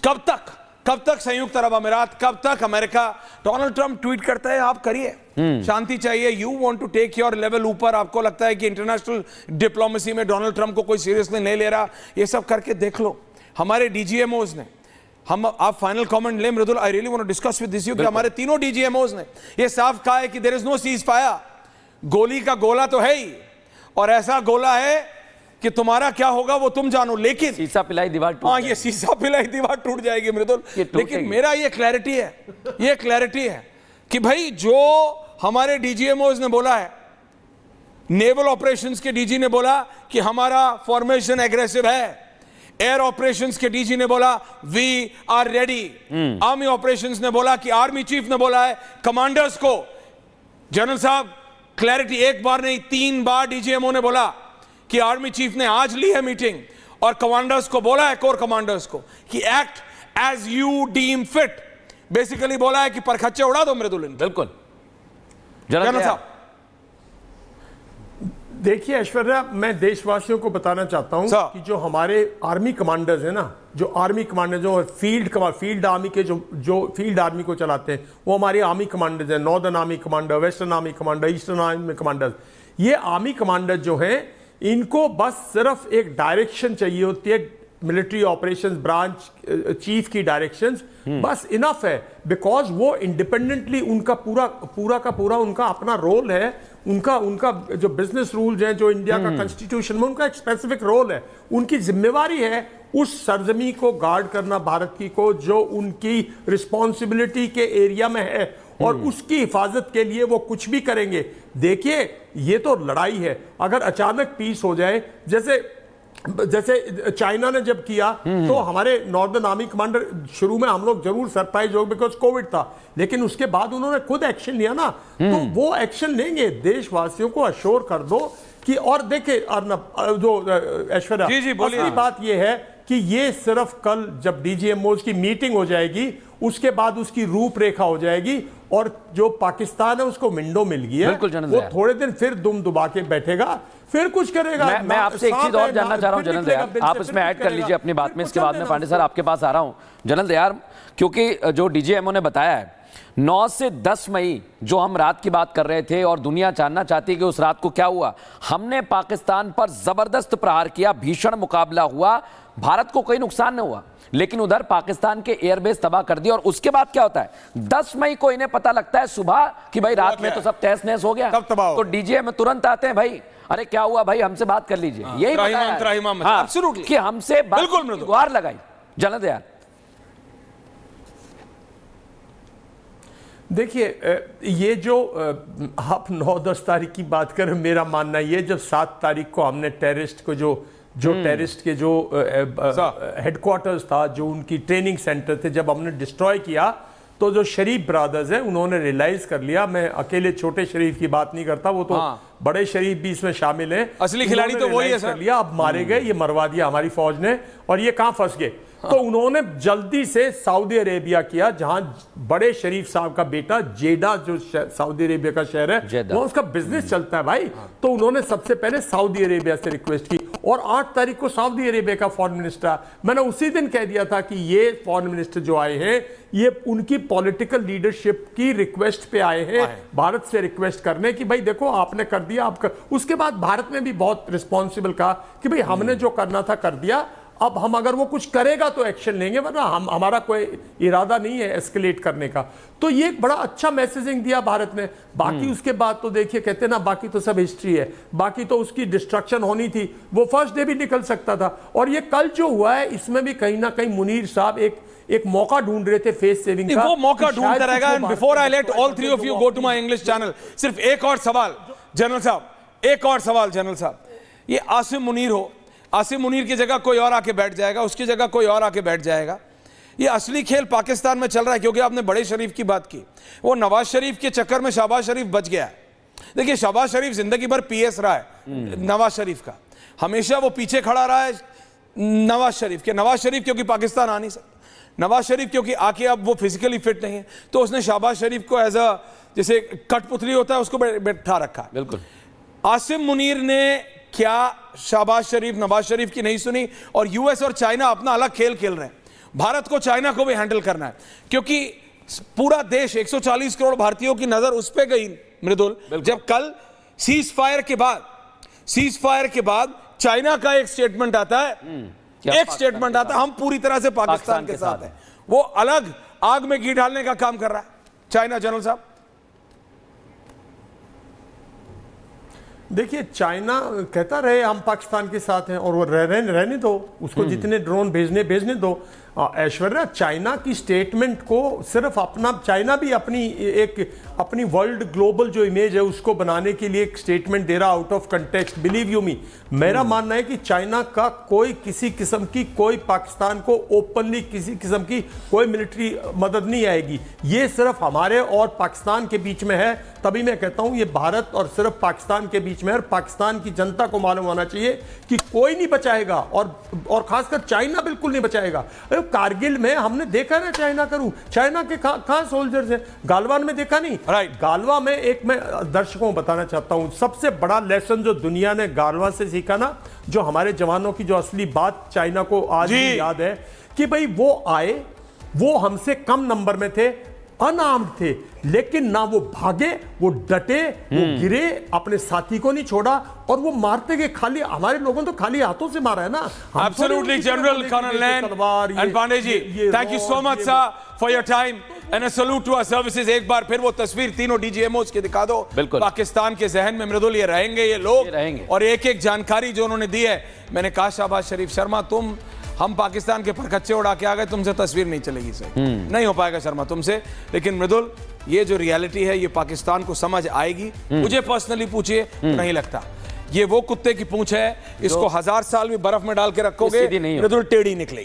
कब तक संयुक्त अरब अमीरात, कब तक अमेरिका? डोनाल्ड ट्रंप ट्वीट करता है, आप करिए, शांति चाहिए, you want to take your level ऊपर, आपको लगता है कि इंटरनेशनल डिप्लोमेसी में डोनाल्ड ट्रंप को कोई सीरियसली नहीं ले रहा, ये सब करके देख लो। हमारे डीजीएमओज ने, आप फाइनल कमेंट ले Mridul, I really want to discuss with this you, कि हमारे तीनों डीजीएमओज ने ये साफ कहा है कि there is no ceasefire, गोली का गोला तो है ही, और ऐसा गोला है कि तुम्हारा क्या होगा वो तुम जानो, लेकिन शीशा पिलाई दीवार टूट, हाँ, ये शीशा पिलाई दीवार टूट जाएगी मृदुल। लेकिन मेरा ये क्लैरिटी है कि भाई जो हमारे डीजीएमओज ने बोला है, नेवल ऑपरेशंस के डीजी ने बोला कि हमारा फॉर्मेशन एग्रेसिव है, एयर ऑपरेशंस के डीजी ने बोला we are ready, army operations ने बोला कि आर्मी चीफ ने बोला है कमांडर्स को, जनरल साहब क्लैरिटी, एक बार नहीं 3 बार डीजीएमओ ने बोला कि आर्मी चीफ ने आज ली है मीटिंग और कमांडर्स को बोला है, कोर कमांडर्स को, कि act as you deem fit, basically बोला है कि परखच्चे उड़ा दो मृदुल। बिल्कुल जनरल साहब देखिए ऐश्वर्या, मैं देशवासियों को बताना चाहता हूं कि जो हमारे आर्मी कमांडर्स हैं ना, जो आर्मी कमांडर, जो फील्ड आर्मी के जो फील्ड आर्मी को चलाते हैं, वो हमारे आर्मी कमांडर्स हैं, northern army commander, western army commander, eastern army commander. ये आर्मी कमांडर जो हैं, इनको बस सिर्फ एक डायरेक्शन चाहिए होती है, मिलिट्री ऑपरेशंस ब्रांच चीफ की डायरेक्शंस, बस इनफ है, बिकॉज वो इंडिपेंडेंटली उनका पूरा उनका अपना रोल है, उनका जो बिजनेस रूल्स हैं, जो इंडिया का कॉन्स्टिट्यूशन में उनका एक स्पेसिफिक रोल है, उनकी जिम्मेवारी है उस सरजमी को गार्ड करना, भारत की को, जो उनकी रिस्पॉन्सिबिलिटी के एरिया में है, और उसकी हिफाजत के लिए वो कुछ भी करेंगे। देखिए ये तो लड़ाई है, अगर अचानक पीस हो जाए, जैसे चाइना ने जब किया, तो हमारे नॉर्दर्न आर्मी कमांडर, शुरू में हम लोग जरूर सरप्राइज हो, बिकॉज कोविड था, लेकिन उसके बाद उन्होंने खुद एक्शन लिया ना, तो वो एक्शन लेंगे। देशवासियों को अश्योर कर दो कि, और देखिए अर्नब, जो ऐश्वर्या, असली बात ये है कि ये सिर्फ कल जब डीजीएमओज की मीटिंग हो जाएगी, उसके बाद उसकी रूपरेखा हो जाएगी, और जो पाकिस्तान है उसको विंडो मिल गई है, वो थोड़े दिन फिर दुम दुबा के बैठेगा, फिर कुछ करेगा। मैं आपसे एक चीज और जानना चाह रहा हूं जनरल दयाल, आप इसमें ऐड कर लीजिए अपनी बात में, इसके बाद में पांडे सर आपके पास आ रहा हूं। जनरल दयाल, क्योंकि जो डीजीएमओ ने बताया है 9 से 10 मई जो हम रात की बात कर रहे थे, और दुनिया जानना चाहती है कि उस रात को क्या हुआ, हमने पाकिस्तान पर जबरदस्त प्रहार किया, भीषण मुकाबला हुआ, भारत को कोई नुकसान नहीं हुआ, लेकिन उधर पाकिस्तान के एयरबेस तबाह कर दिया। और उसके बाद क्या होता है, 10 मई को इन्हें पता लगता है सुबह कि भाई रात में तो सब तहस नहस हो गया, तो डीजीएम तुरंत आते हैं, भाई अरे क्या हुआ भाई, हमसे बात कर लीजिए। यही कि हमसे गुहार लगाई। जनरल दयाल देखिए, ये जो आप 9-10 तारीख की बात करें, मेरा मानना ये, जब 7 तारीख को हमने टेररिस्ट को जो टेररिस्ट के जो हेडक्वार्टर्स था, जो उनकी ट्रेनिंग सेंटर थे, जब हमने डिस्ट्रॉय किया, तो जो शरीफ ब्रदर्स हैं उन्होंने रियलाइज कर लिया, मैं अकेले छोटे शरीफ की बात नहीं करता, वो तो बड़े शरीफ भी इसमें शामिल हैं, असली खिलाड़ी तो वही है सर। अब मारे गए, ये मरवा दिया हमारी फौज ने, और ये कहां फंस गए, तो उन्होंने जल्दी से सऊदी अरेबिया किया, जहां बड़े शरीफ साहब का बेटा जेडा, जो सऊदी अरेबिया का शहर है, वो उसका बिजनेस चलता है भाई, तो उन्होंने सबसे पहले सऊदी अरेबिया से रिक्वेस्ट की, और 8 तारीख को सऊदी अरेबिया का फॉरेन मिनिस्टर, मैंने उसी दिन कह दिया था कि ये फॉरेन मिनिस्टर जो आए हैं, ये उनकी पॉलिटिकल लीडरशिप की रिक्वेस्ट पे आए हैं, भारत से रिक्वेस्ट करने की भाई देखो आपने कर दिया, आप उसके बाद भारत ने भी बहुत रिस्पॉन्सिबल कहा कि भाई हमने जो करना था कर दिया, अब हम अगर वो कुछ करेगा तो एक्शन लेंगे, वरना हमारा कोई इरादा नहीं है एस्केलेट करने का। तो ये एक बड़ा अच्छा मैसेजिंग दिया भारत ने। बाकी उसके बाद तो देखिए, कहते ना बाकी तो सब हिस्ट्री है, बाकी तो उसकी डिस्ट्रक्शन होनी थी, वो फर्स्ट डे भी निकल सकता था। और ये कल जो हुआ है, इसमें भी कहीं ना कहीं मुनीर साहब एक मौका ढूंढ रहे थे फेस सेविंग का, वो मौका ढूंढता रहेगा। And before I let all three of you go to my English channel, सिर्फ एक और सवाल जनरल साहब, एक और सवाल जनरल साहब, ये आसिम मुनीर हो, आसिम मुनीर की जगह कोई और आके बैठ जाएगा, उसकी जगह कोई और आके बैठ जाएगा, ये असली खेल पाकिस्तान में चल रहा है। क्योंकि आपने बड़े शरीफ की बात की, वो नवाज शरीफ के चक्कर में शहबाज शरीफ बच गया है। देखिए शहबाज शरीफ जिंदगी भर पीएस रहा है नवाज शरीफ का, हमेशा वो पीछे खड़ा रहा है नवाज शरीफ के। नवाज शरीफ क्योंकि पाकिस्तान आ नहीं सकता, नवाज शरीफ क्योंकि आके अब वो फिजिकली फिट नहीं है, तो उसने शहबाज शरीफ को एज अ जैसे कठपुतली होता है उसको बैठा रखा। बिल्कुल। आसिम मुनीर ने क्या शहबाज शरीफ नवाज शरीफ की नहीं सुनी? और यूएस और चाइना अपना अलग खेल खेल रहे हैं। भारत को चाइना को भी हैंडल करना है, क्योंकि पूरा देश 140 करोड़ भारतीयों की नजर उस पे गई मृदुल, जब कल सीज फायर के बाद चाइना का एक स्टेटमेंट आता है, हम पूरी तरह से पाकिस्तान के साथ हैं। वो अलग आग में घी डालने का काम कर रहा है चाइना। जनरल साहब देखिए, चाइना कहता रहे हम पाकिस्तान के साथ हैं, और वो रहने दो उसको, जितने ड्रोन भेजने दो। ऐश्वर्या, चाइना की स्टेटमेंट को सिर्फ अपना, चाइना भी अपनी वर्ल्ड ग्लोबल जो इमेज है उसको बनाने के लिए एक स्टेटमेंट दे रहा out of context. Believe you me, मेरा मानना है कि चाइना का कोई किसी किस्म की, कोई पाकिस्तान को ओपनली किसी किस्म की कोई मिलिट्री मदद नहीं आएगी। ये सिर्फ हमारे और पाकिस्तान के बीच में है। तभी मैं कहता हूं ये भारत और सिर्फ पाकिस्तान के बीच में है, और पाकिस्तान की जनता को मालूम होना चाहिए कि कोई नहीं बचाएगा, और खासकर चाइना बिल्कुल नहीं बचाएगा। कारगिल में हमने देखा ना, चाइना के कहां सोल्जर्स हैं? गालवान में देखा नहीं? गालवा में एक, मैं दर्शकों को बताना चाहता हूं, सबसे बड़ा लेसन जो दुनिया ने गालवा से सीखा ना, जो हमारे जवानों की जो असली बात चाइना को आज भी याद है, कि भाई वो आए, वो हमसे कम नंबर में थे, अनआर्म्ड थे, लेकिन ना वो भागे, वो डटे, वो गिरे, अपने साथी को नहीं छोड़ा, और वो मारते गए। खाली हमारे लोगों ने तो खाली हाथों से मारा है ना। Absolutely, General Colonel Lane and Pandey ji, thank you so much sir for your time and a salute to our services। एक बार फिर वो तस्वीर तीनों DGMOs की दिखा दो। पाकिस्तान के जहन में मृदुल ये रहेंगे ये लोग, और एक एक जानकारी जो उन्होंने दी है। मैंने कहा शाबाश शरीफ शर्मा, हम पाकिस्तान के परखच्चे उड़ा के आ गए, तुमसे तस्वीर नहीं चलेगी सही, नहीं हो पाएगा शर्मा तुमसे। लेकिन मृदुल, ये जो रियलिटी है ये पाकिस्तान को समझ आएगी। मुझे पर्सनली पूछिए तो नहीं लगता। ये वो कुत्ते की पूंछ है, इसको 1000 साल भी बर्फ में डाल के रखोगे मृदुल टेढ़ी निकलेगी।